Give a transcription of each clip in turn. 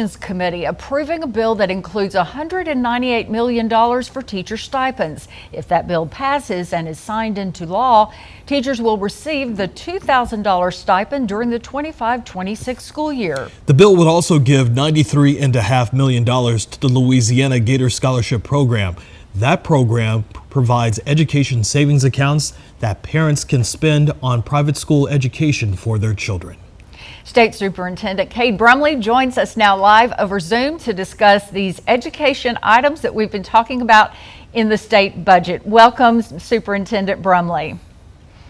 Committee approving a bill that includes $198 million for teacher stipends. If that bill passes and is signed into law, teachers will receive the $2,000 stipend during the 25-26 school year. The bill would also give $93.5 million to the Louisiana Gator Scholarship Program. That program provides education savings accounts that parents can spend on private school education for their children. State Superintendent Cade Brumley joins us now live over Zoom to discuss these education items that we've been talking about in the state budget. Welcome, Superintendent Brumley.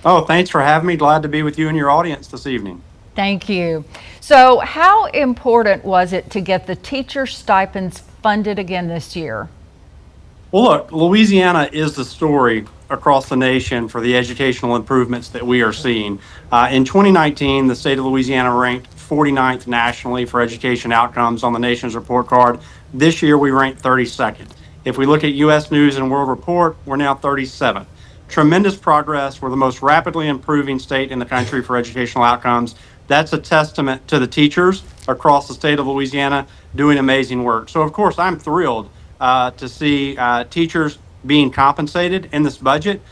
Oh, thanks for having me. Glad to be with you and your audience this evening. Thank you. So how important was it to get the teacher stipends funded again this year? Well, look, Louisiana is the story across the nation for the educational improvements that we are seeing. In 2019, the state of Louisiana ranked 49th nationally for education outcomes on the nation's report card. This year, we ranked 32nd. If we look at U.S. News and World Report, we're now 37th. Tremendous progress. We're the most rapidly improving state in the country for educational outcomes. That's a testament to the teachers across the state of Louisiana doing amazing work. So, of course, I'm thrilled to see teachers being compensated in this budget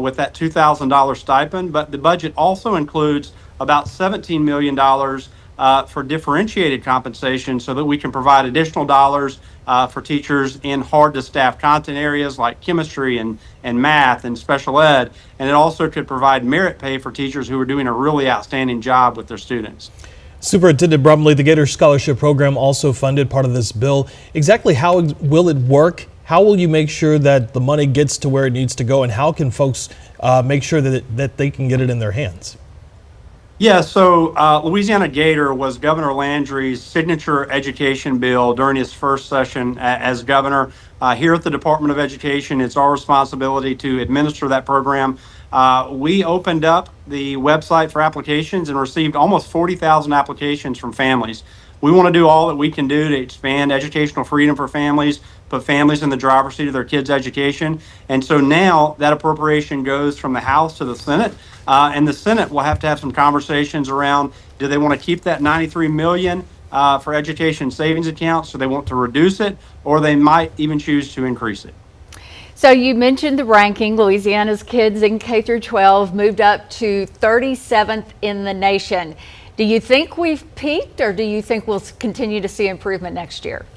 with that $2,000 stipend, but the budget also includes about $17 million for differentiated compensation so that we can provide additional dollars for teachers in hard to staff content areas like chemistry and math and special ed, and it also could provide merit pay for teachers who are doing a really outstanding job with their students. Superintendent Brumley, the Gator Scholarship Program also funded part of this bill. Exactly how will it work? How will you make sure that the money gets to where it needs to go, and how can folks make sure that they can get it in their hands? Yeah, so Louisiana Gator was Governor Landry's signature education bill during his first session as governor. Here at the Department of Education, it's our responsibility to administer that program. We opened up the website for applications and received almost 40,000 applications from families. We want to do all that we can do to expand educational freedom for families, put families in the driver's seat of their kids' education. And so now that appropriation goes from the House to the Senate, and the Senate will have to have some conversations around, do they want to keep that $93 million for education savings accounts, so they want to reduce it, or they might even choose to increase it. So you mentioned the ranking. Louisiana's kids in K through 12 moved up to 37th in the nation. Do you think we've peaked, or do you think we'll continue to see improvement next year?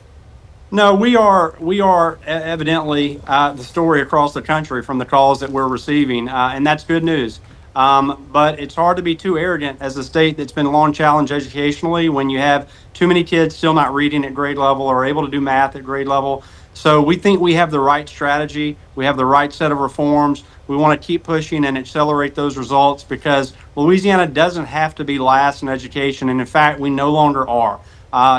No, we are evidently the story across the country from the calls that we're receiving, and that's good news. But it's hard to be too arrogant as a state that's been long challenged educationally when you have too many kids still not reading at grade level or able to do math at grade level. So we think we have the right strategy. We have the right set of reforms. We want to keep pushing and accelerate those results because Louisiana doesn't have to be last in education. And in fact, we no longer are.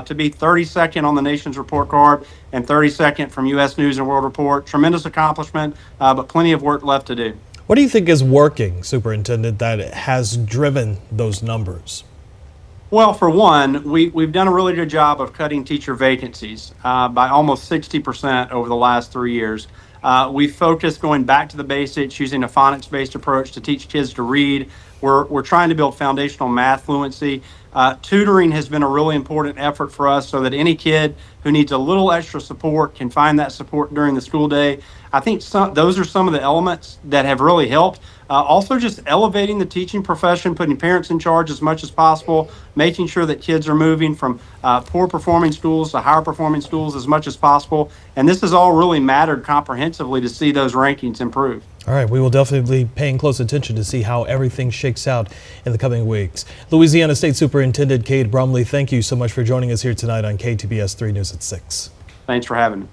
To be 32nd on the nation's report card and 32nd from U.S. News and World Report, tremendous accomplishment, but plenty of work left to do. What do you think is working, Superintendent, that has driven those numbers? Well, for one, we've done a really good job of cutting teacher vacancies by almost 60% over the last 3 years. We focused going back to the basics, using a phonics-based approach to teach kids to read. We're trying to build foundational math fluency. Tutoring has been a really important effort for us so that any kid who needs a little extra support can find that support during the school day. I think those are some of the elements that have really helped. Also just elevating the teaching profession, putting parents in charge as much as possible, making sure that kids are moving from poor performing schools to higher performing schools as much as possible. And this has all really mattered comprehensively to see those rankings improve. All right, we will definitely be paying close attention to see how everything shakes out in the coming weeks. Louisiana State Superintendent Cade Brumley, thank you so much for joining us here tonight on KTBS 3 News at 6. Thanks for having me.